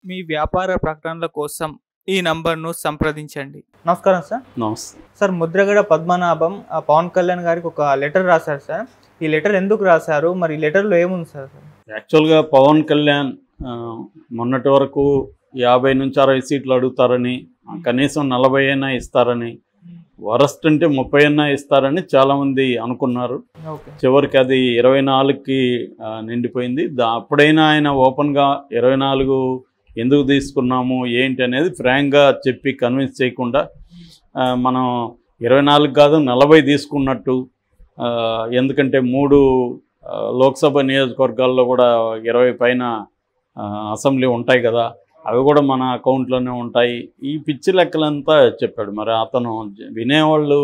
మీ వ్యాపార ప్రకటనల కోసం ఈ నంబర్ను సంప్రదించండి. నమస్కారం సార్. నమస్తే సార్, ముద్రగడ పద్మనాభం పవన్ కళ్యాణ్ గారికి ఒక లెటర్ రాశారు సార్. ఈ లెటర్ ఎందుకు రాశారు, మరి ఈ లెటర్లో ఏముంది సార్? యాక్చువల్గా పవన్ కళ్యాణ్ మొన్నటి వరకు 50 నుంచి 60 సీట్లు అడుగుతారని, కనీసం 40 అయినా ఇస్తారని, వరస్ట్ అంటే 30 అయినా ఇస్తారని చాలామంది అనుకున్నారు. చివరికి అది 24కి నిండిపోయింది. అప్పుడైనా ఆయన ఓపెన్గా 24 ఎందుకు తీసుకున్నాము ఏంటి అనేది ఫ్రాంక్గా చెప్పి కన్విన్స్ చేయకుండా మనం 24 కాదు 40 తీసుకున్నట్టు, ఎందుకంటే 3 లోక్సభ నియోజకవర్గాల్లో కూడా 20 పైన అసెంబ్లీ ఉంటాయి కదా, అవి కూడా మన అకౌంట్లోనే ఉంటాయి. ఈ పిచ్చి లెక్కలంతా చెప్పాడు. మరి అతను వినేవాళ్ళు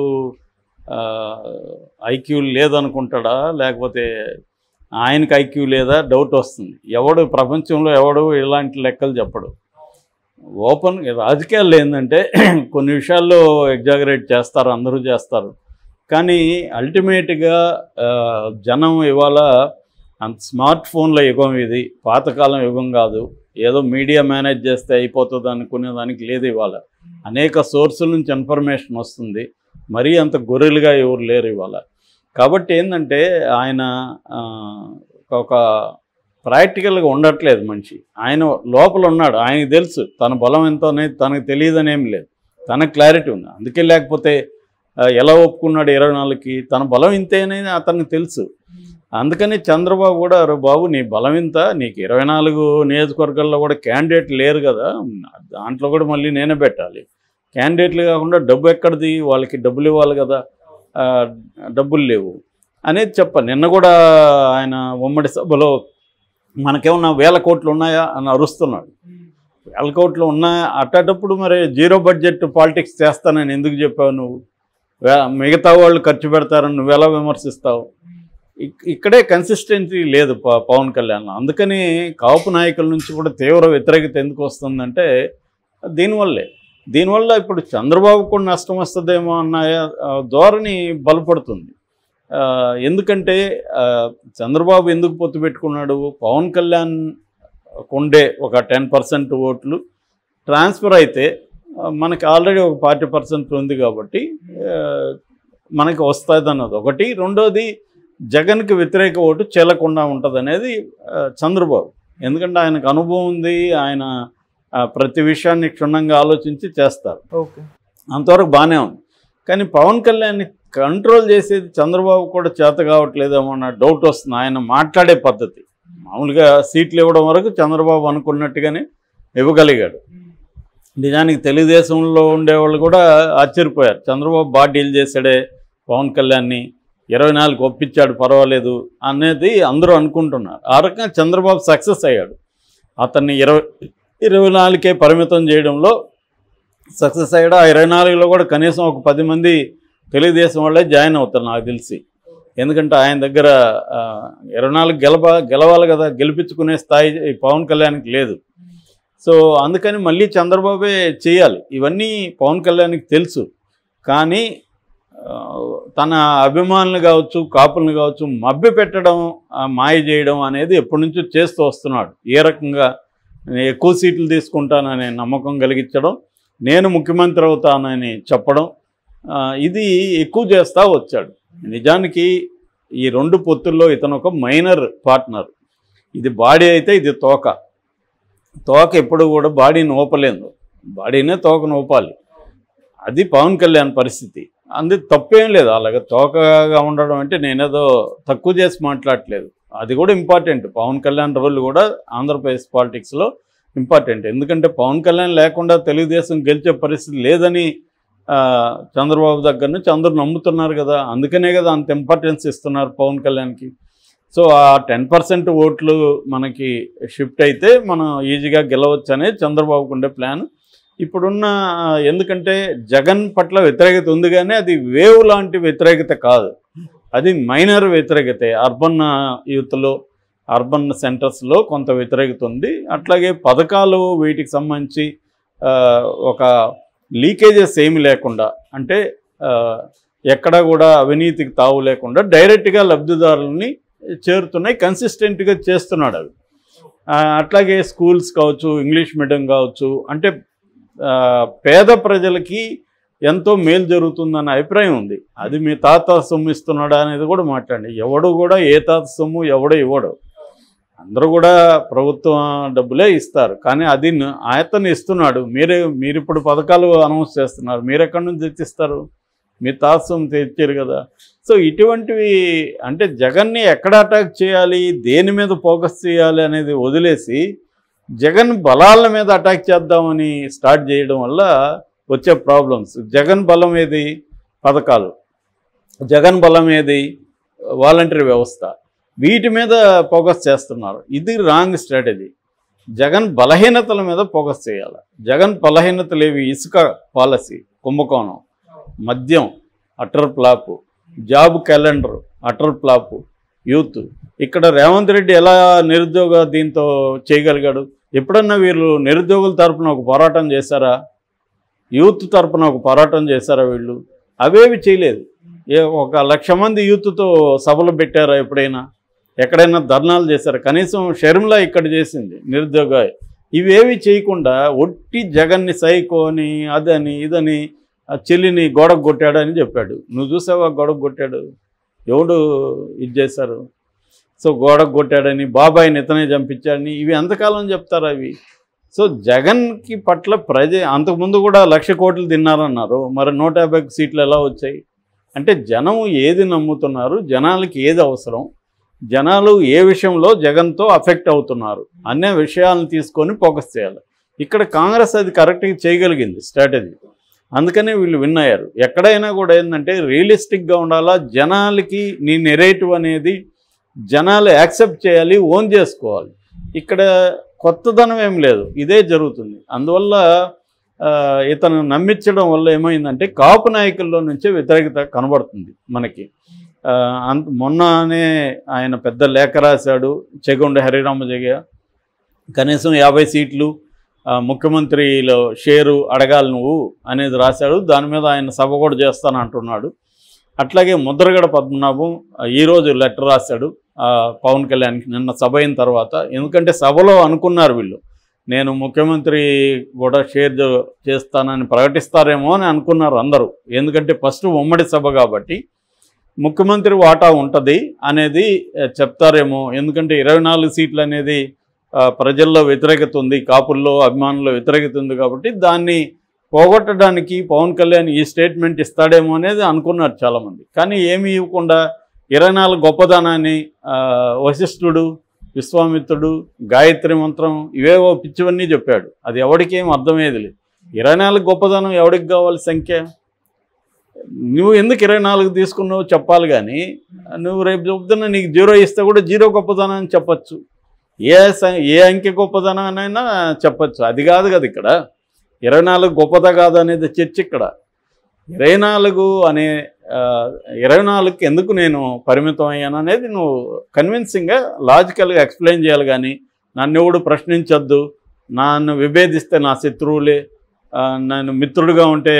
ఐక్యూ లేదనుకుంటాడా, లేకపోతే ఆయనకి ఐక్యూ లేదా డౌట్ వస్తుంది. ఎవడు ప్రపంచంలో ఎవడు ఇలాంటి లెక్కలు చెప్పడు. ఓపెన్ రాజకీయాల్లో ఏంటంటే కొన్ని విషయాల్లో ఎగ్జాగరేట్ చేస్తారు, అందరూ చేస్తారు. కానీ అల్టిమేట్గా జనం ఇవాళ అంత స్మార్ట్ ఫోన్ల యుగం, ఇది పాతకాలం యుగం కాదు. ఏదో మీడియా మేనేజ్ చేస్తే అయిపోతుంది అనుకునే దానికి లేదు. ఇవాళ అనేక సోర్సుల నుంచి ఇన్ఫర్మేషన్ వస్తుంది. మరీ అంత గొర్రెలుగా ఎవరు లేరు ఇవాళ. కాబట్టి ఏంటంటే ఆయన ఒక ప్రాక్టికల్గా ఉండట్లేదు మనిషి. ఆయన లోపల ఉన్నాడు, ఆయనకు తెలుసు తన బలం ఎంతో అనేది తనకు తెలియదని ఏం లేదు, తనకు క్లారిటీ ఉంది. అందుకే లేకపోతే ఎలా ఒప్పుకున్నాడు 24కి, తన బలం ఇంతే అనేది అతనికి తెలుసు. అందుకని చంద్రబాబు కూడా, బాబు నీ బలం ఇంత, నీకు 24 నియోజకవర్గాల్లో కూడా క్యాండిడేట్ లేరు కదా, దాంట్లో కూడా మళ్ళీ నేనే పెట్టాలి. క్యాండిడేట్లు కాకుండా డబ్బు ఎక్కడిది, వాళ్ళకి డబ్బులు ఇవ్వాలి కదా, డబ్బులు లేవు అనేది నిన్న కూడా ఆయన ఉమ్మడి సభలో మనకేమన్నా 1000 కోట్లు ఉన్నాయా అని అరుస్తున్నాడు. 1000 కోట్లు ఉన్నాయా అట్టేటప్పుడు మరి జీరో బడ్జెట్ పాలిటిక్స్ చేస్తానని ఎందుకు చెప్పావు నువ్వు? మిగతా వాళ్ళు ఖర్చు పెడతారని నువ్వు ఎలా విమర్శిస్తావు? ఇక్కడే కన్సిస్టెన్సీ లేదు పవన్ కళ్యాణ్. అందుకని కాపు నాయకుల నుంచి కూడా తీవ్ర వ్యతిరేకత ఎందుకు వస్తుందంటే దీనివల్ల ఇప్పుడు చంద్రబాబు కూడా నష్టం వస్తుందేమో అన్న ధోరణి బలపడుతుంది. ఎందుకంటే చంద్రబాబు ఎందుకు పొత్తు పెట్టుకున్నాడు, పవన్ కళ్యాణ్ కొండే ఒక 10% ఓట్లు ట్రాన్స్ఫర్ అయితే మనకి ఆల్రెడీ ఒక 40% ఉంది కాబట్టి మనకి వస్తుంది అన్నది ఒకటి. రెండోది, జగన్కి వ్యతిరేక ఓటు చెల్లకుండా ఉంటుంది అనేది చంద్రబాబు. ఎందుకంటే ఆయనకు అనుభవం ఉంది, ఆయన ప్రతి విషయాన్ని క్షుణ్ణంగా ఆలోచించి చేస్తారు. అంతవరకు బాగానే ఉంది. కానీ పవన్ కళ్యాణ్ని కంట్రోల్ చేసేది చంద్రబాబు కూడా చేత కావట్లేదేమో అన్న డౌట్ వస్తుంది. ఆయన మాట్లాడే పద్ధతి, మామూలుగా సీట్లు ఇవ్వడం వరకు చంద్రబాబు అనుకున్నట్టుగానే ఇవ్వగలిగాడు. నిజానికి తెలుగుదేశంలో ఉండేవాళ్ళు కూడా ఆశ్చర్యపోయారు, చంద్రబాబు బాగా డీల్ చేశాడే పవన్ కళ్యాణ్ని, 24 ఒప్పించాడు పర్వాలేదు అనేది అందరూ అనుకుంటున్నారు. ఆ రకంగా చంద్రబాబు సక్సెస్ అయ్యాడు. అతన్ని 24కే పరిమితం చేయడంలో సక్సెస్ అయ్యాడు. ఆ 24లో కూడా కనీసం ఒక 10 మంది తెలుగుదేశం వాళ్ళే జాయిన్ అవుతారు నాకు తెలిసి. ఎందుకంటే ఆయన దగ్గర 24 గెలవాలి కదా, గెలిపించుకునే స్థాయి పవన్ కళ్యాణ్కి లేదు. సో అందుకని మళ్ళీ చంద్రబాబే చేయాలి. ఇవన్నీ పవన్ కళ్యాణ్కి తెలుసు. కానీ తన అభిమానులు కావచ్చు, కాపులను కావచ్చు మభ్య పెట్టడం, మాయ చేయడం అనేది ఎప్పటి నుంచో చేస్తూ వస్తున్నాడు. ఏ రకంగా ఎక్కువ సీట్లు తీసుకుంటాననే నమ్మకం కలిగించడం, నేను ముఖ్యమంత్రి అవుతానని చెప్పడం, ఇది ఎక్కువ చేస్తూ వచ్చాడు. నిజానికి ఈ 2 పొత్తుల్లో ఇతను ఒక మైనర్ పార్ట్నర్. ఇది బాడీ అయితే ఇది తోక ఎప్పుడు కూడా బాడీని ఊపలేదు, బాడీనే తోకను ఊపాలి. అది పవన్ కళ్యాణ్ పరిస్థితి. అందుకు తప్పేం లేదు. అలాగే తోకగా ఉండడం అంటే నేనేదో తక్కువ చేసి మాట్లాడట్లేదు, అది కూడా ఇంపార్టెంట్. పవన్ కళ్యాణ్ రోల్ కూడా ఆంధ్రప్రదేశ్ పాలిటిక్స్లో ఇంపార్టెంట్. ఎందుకంటే పవన్ కళ్యాణ్ లేకుండా తెలుగుదేశం గెలిచే పరిస్థితి లేదని చంద్రబాబు దగ్గర నుంచి అందరూ నమ్ముతున్నారు కదా, అందుకనే కదా అంత ఇంపార్టెన్స్ ఇస్తున్నారు పవన్ కళ్యాణ్కి. సో ఆ 10% ఓట్లు మనకి షిఫ్ట్ అయితే మనం ఈజీగా గెలవచ్చు అనేది చంద్రబాబుకు ఉండే ప్లాన్. ఇప్పుడున్న ఎందుకంటే జగన్ పట్ల వ్యతిరేకత ఉంది, కానీ అది వేవ్ లాంటి వ్యతిరేకత కాదు, అది మైనర్ వ్యతిరేకతే. అర్బన్ యూత్లో, అర్బన్ సెంటర్స్లో కొంత వ్యతిరేకత ఉంది. అట్లాగే పథకాలు వీటికి సంబంధించి ఒక లీకేజెస్ ఏమి లేకుండా, అంటే ఎక్కడా కూడా అవినీతికి తావు లేకుండా డైరెక్ట్గా లబ్ధిదారులని చేరుతున్నాయి, కన్సిస్టెంట్గా చేస్తున్నాడు. అవి అట్లాగే స్కూల్స్ కావచ్చు, ఇంగ్లీష్ మీడియం కావచ్చు, అంటే పేద ప్రజలకి ఎంతో మేలు జరుగుతుందన్న అభిప్రాయం ఉంది. అది మీ తాత సొమ్ము ఇస్తున్నాడా అనేది కూడా మాట్లాడండి. ఎవడు కూడా ఏ తాత సొమ్ము ఎవడో ఇవ్వడు, అందరూ కూడా ప్రభుత్వం డబ్బులే ఇస్తారు. కానీ అది ఆయతను ఇస్తున్నాడు. మీరు ఇప్పుడు పథకాలు అనౌన్స్ చేస్తున్నారు, మీరు ఎక్కడి నుంచి తెచ్చిస్తారు? మీ తాత సొమ్ము తెచ్చారు కదా. సో ఇటువంటివి అంటే జగన్ని ఎక్కడ అటాక్ చేయాలి, దేని మీద ఫోకస్ చేయాలి అనేది వదిలేసి జగన్ బలాల మీద అటాక్ చేద్దామని స్టార్ట్ చేయడం వల్ల వచ్చే ప్రాబ్లమ్స్. జగన్ బలం ఏది? పథకాలు. జగన్ బలం ఏది? వాలంటరీ వ్యవస్థ. వీటి మీద ఫోకస్ చేస్తున్నారు. ఇది రాంగ్ స్ట్రాటజీ. జగన్ బలహీనతల మీద ఫోకస్ చేయాలి. జగన్ బలహీనతలు ఏవి? ఇసుక పాలసీ కుంభకోణం, మద్యం utter flop, job calendar utter flop, youth. ఇక్కడ రేవంత్ రెడ్డి ఎలా నిరుద్యోగ దీంతో చేయగలిగాడు? ఎప్పుడన్నా వీళ్ళు నిరుద్యోగుల తరపున ఒక పోరాటం చేశారా? యూత్ తరపున ఒక పోరాటం చేశారా వీళ్ళు? అవేవి చేయలేదు. 1,00,000 మంది యూత్తో సభలు పెట్టారా ఎప్పుడైనా? ఎక్కడైనా ధర్నాలు చేశారా? కనీసం షర్మిల ఇక్కడ చేసింది నిరుద్యోగ. ఇవేవి చేయకుండా ఒట్టి జగన్ని సైకోని అదని ఇదని చెల్లిని గోడకు కొట్టాడని చెప్పాడు. నువ్వు చూసావా గోడకు కొట్టాడు? ఎవడు ఇది చేశారు? సో గోడకు కొట్టాడని, బాబాయిని ఇతనే చంపించాడని ఇవి ఎంతకాలం చెప్తారు అవి? సో జగన్కి పట్ల అంతకుముందు కూడా 1,00,000 కోట్లు తిన్నారన్నారు. మరి 150 సీట్లు ఎలా వచ్చాయి? అంటే జనం ఏది నమ్ముతున్నారు, జనాలకి ఏది అవసరం, జనాలు ఏ విషయంలో జగన్తో అఫెక్ట్ అవుతున్నారు అనే విషయాలను తీసుకొని ఫోకస్ చేయాలి. ఇక్కడ కాంగ్రెస్ అది కరెక్ట్గా చేయగలిగింది స్ట్రాటజీ. అందుకనే వీళ్ళు విన్ అయ్యారు. ఎక్కడైనా కూడా ఏంటంటే రియలిస్టిక్గా ఉండాలా. జనాలకి నీ నెరేటివ్ అనేది జనాలు యాక్సెప్ట్ చేయాలి, ఓన్ చేసుకోవాలి. ఇక్కడ కొత్తదనం ఏం లేదు, ఇదే జరుగుతుంది. అందువల్ల ఇతను నమ్మించడం వల్ల ఏమైందంటే కాపు నాయకుల్లో నుంచే వ్యతిరేకత కనబడుతుంది మనకి. మొన్ననే ఆయన పెద్ద లేఖ రాశాడు, చెగొండ హరిరామజయ్య, కనీసం 50 సీట్లు ముఖ్యమంత్రిలో షేరు అడగాలి నువ్వు అనేది రాశాడు. దాని మీద ఆయన సభ కూడా చేస్తానంటున్నాడు. అట్లాగే ముద్రగడ పద్మనాభం ఈరోజు లెటర్ రాశాడు పవన్ కళ్యాణ్కి నిన్న సభ అయిన తర్వాత. ఎందుకంటే సభలో అనుకున్నారు వీళ్ళు, నేను ముఖ్యమంత్రి కూడా షేర్ చేస్తానని ప్రకటిస్తారేమో అని అనుకున్నారు అందరూ. ఎందుకంటే ఫస్ట్ ఉమ్మడి సభ కాబట్టి ముఖ్యమంత్రి వాటా ఉంటుంది అనేది చెప్తారేమో. ఎందుకంటే 24 సీట్లు అనేది ప్రజల్లో వ్యతిరేకత ఉంది, కాపుల్లో అభిమానుల్లో వ్యతిరేకత ఉంది కాబట్టి దాన్ని పోగొట్టడానికి పవన్ కళ్యాణ్ ఈ స్టేట్మెంట్ ఇస్తాడేమో అనేది అనుకున్నారు చాలామంది. కానీ ఏమీ ఇవ్వకుండా 24 గొప్పదనాన్ని వశిష్ఠుడు, విశ్వామిత్రుడు, గాయత్రి మంత్రం ఇవేవో పిచ్చివన్నీ చెప్పాడు. అది ఎవరికి ఏం అర్థమయ్యేది లేదు. 24 గొప్పదనం ఎవరికి కావాలి సంఖ్య? నువ్వు ఎందుకు 24 తీసుకున్నావు చెప్పాలి. కానీ నువ్వు రేపు చెప్తున్నా నీకు 0 ఇస్తే కూడా 0 గొప్పదనం అని చెప్పచ్చు. ఏ అంకె గొప్పదనానైనా చెప్పచ్చు. అది కాదు కదా ఇక్కడ 24 గొప్పదా కాదు అనేది చర్చ. ఇక్కడ 24కి ఎందుకు నేను పరిమితం అయ్యాను అనేది నువ్వు కన్విన్సింగ్గా లాజికల్గా ఎక్స్ప్లెయిన్ చేయాలి. కానీ నన్ను ఎవడు ప్రశ్నించొద్దు, నన్ను విభేదిస్తే నా శత్రువులే, నేను మిత్రుడిగా ఉంటే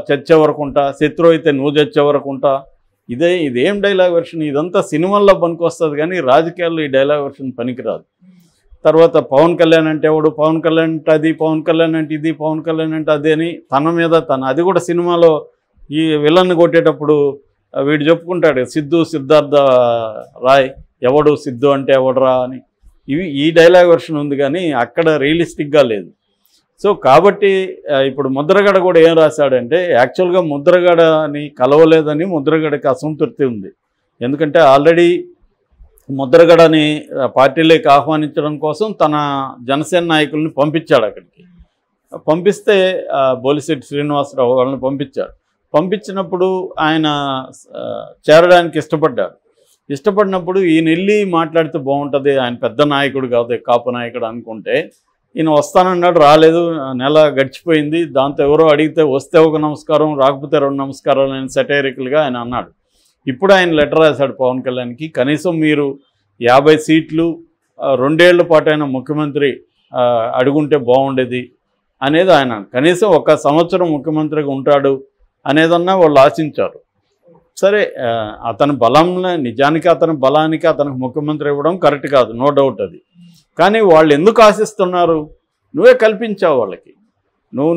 చచ్చే వరకు ఉంటా, శత్రువు అయితే నువ్వు చచ్చే వరకు ఉంటా, ఇదేం డైలాగ్ వెర్షన్? ఇదంతా సినిమాల్లో పనికొస్తుంది కానీ రాజకీయాల్లో ఈ డైలాగ్ వెర్షన్ పనికిరాదు. తర్వాత పవన్ కళ్యాణ్ అంటే ఎవడు, పవన్ కళ్యాణ్ అంటే అది, పవన్ కళ్యాణ్ అంటే ఇది, పవన్ కళ్యాణ్ అంటే అది అని తన మీద అది కూడా సినిమాలో ఈ విలన్ని కొట్టేటప్పుడు వీడు చెప్పుకుంటాడు, సిద్ధార్థ రాయ్ ఎవడు సిద్ధు అంటే ఎవడరా అని. ఈ డైలాగ్ వెర్షన్ ఉంది కానీ అక్కడ రియలిస్టిక్గా లేదు. సో కాబట్టి ఇప్పుడు ముద్రగడ కూడా ఏం రాశాడంటే యాక్చువల్గా ముద్రగడని కలవలేదని ముద్రగడకి అసంతృప్తి ఉంది. ఎందుకంటే ఆల్రెడీ ముద్రగడని పార్టీలోకి ఆహ్వానించడం కోసం తన జనసేన నాయకుల్ని పంపించాడు. అక్కడికి పంపిస్తే బోలిశెట్టి శ్రీనివాసరావు వాళ్ళని పంపించాడు. పంపించినప్పుడు ఆయన చేరడానికి ఇష్టపడినప్పుడు ఈయన వెళ్ళి మాట్లాడితే బాగుంటుంది, ఆయన పెద్ద నాయకుడు కాదు కాపు నాయకుడు అనుకుంటే ఈయన వస్తానన్నాడు, రాలేదు. నెల గడిచిపోయింది. దాంతో ఎవరో అడిగితే వస్తే ఒక నమస్కారం, రాకపోతే 2 నమస్కారాలు అని సెటైరికల్గా ఆయన అన్నాడు. ఇప్పుడు ఆయన లెటర్ రాశాడు పవన్ కళ్యాణ్కి, కనీసం మీరు 50 సీట్లు 2 ఏళ్ల పాటు ఆయన ముఖ్యమంత్రి అడుగుంటే బాగుండేది అనేది ఆయన. కనీసం 1 సంవత్సరం ముఖ్యమంత్రిగా ఉంటాడు అనేదన్నా వాళ్ళు ఆశించారు. సరే, అతని బలంలో నిజానికి అతని బలానికి అతనికి ముఖ్యమంత్రి ఇవ్వడం కరెక్ట్ కాదు, నో డౌట్ అది. కానీ వాళ్ళు ఎందుకు ఆశిస్తున్నారు? నువ్వే కల్పించావు వాళ్ళకి.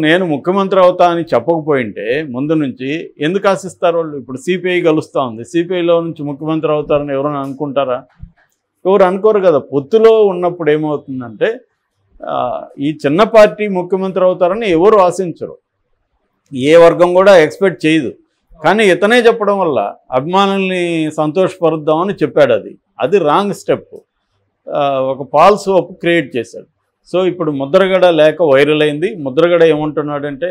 నేను ముఖ్యమంత్రి అవుతా అని చెప్పకపోయింటే ముందు నుంచి ఎందుకు ఆశిస్తారు వాళ్ళు? ఇప్పుడు సిపిఐ కలుస్తూ ఉంది, సిపిఐలో నుంచి ముఖ్యమంత్రి అవుతారని ఎవరైనా అనుకుంటారా? ఎవరు అనుకోరు కదా. పొత్తులో ఉన్నప్పుడు ఏమవుతుందంటే ఈ చిన్న పార్టీ ముఖ్యమంత్రి అవుతారని ఎవరు ఆశించరు, ఏ వర్గం కూడా ఎక్స్పెక్ట్ చేయదు. కానీ ఇతనే చెప్పడం వల్ల అభిమానుల్ని సంతోషపరుద్దామని చెప్పాడు. అది రాంగ్ స్టెప్. ఒక ఫాల్స్ హోప్ క్రియేట్ చేశాడు. సో ఇప్పుడు ముద్రగడ లేక వైరల్ అయింది. ముద్రగడ ఏమంటున్నాడంటే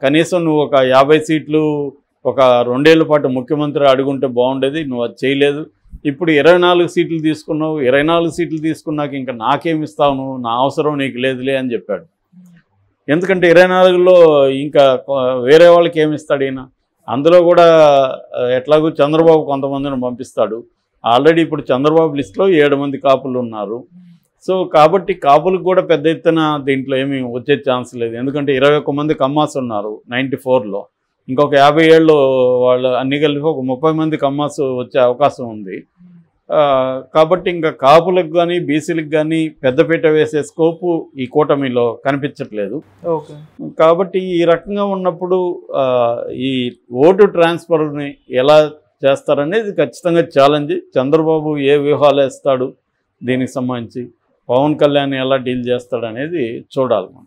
కనీసం నువ్వు ఒక 50 సీట్లు ఒక 2 ఏళ్ల పాటు ముఖ్యమంత్రి అడుగుంటే బాగుండేది, నువ్వు అది చేయలేదు. ఇప్పుడు 24 సీట్లు తీసుకున్నావు, 24 సీట్లు తీసుకున్నాక ఇంకా నాకేమి ఇస్తావు నువ్వు, నా అవసరం నీకు లేదులే అని చెప్పాడు. ఎందుకంటే 24లో ఇంకా వేరే వాళ్ళకి ఏమి ఇస్తాడు ఈయన? అందులో కూడా ఎట్లాగూ చంద్రబాబు కొంతమందిని పంపిస్తాడు. ఆల్రెడీ ఇప్పుడు చంద్రబాబు లిస్టులో 7 మంది కాపులు ఉన్నారు. సో కాబట్టి కాపులకు కూడా పెద్ద ఎత్తున దీంట్లో ఏమీ వచ్చే ఛాన్స్ లేదు. ఎందుకంటే 21 మంది కమ్మాస్ ఉన్నారు 94లో, ఇంకొక 57 వాళ్ళు అన్ని కలిపి ఒక 30 మంది కమ్మాస్ వచ్చే అవకాశం ఉంది. కాబట్టి ఇంకా కాపులకు కానీ బీసీలకు కానీ పెద్దపీట వేసే స్కోపు ఈ కూటమిలో కనిపించట్లేదు. కాబట్టి ఈ రకంగా ఉన్నప్పుడు ఈ ఓటు ట్రాన్స్ఫర్ని ఎలా చేస్తారనేది ఖచ్చితంగా ఛాలెంజ్. చంద్రబాబు ఏ వ్యూహాలు వేస్తాడు దీనికి సంబంధించి, పవన్ కళ్యాణ్ ఎలా డీల్ చేస్తాడనేది చూడాలి మనం.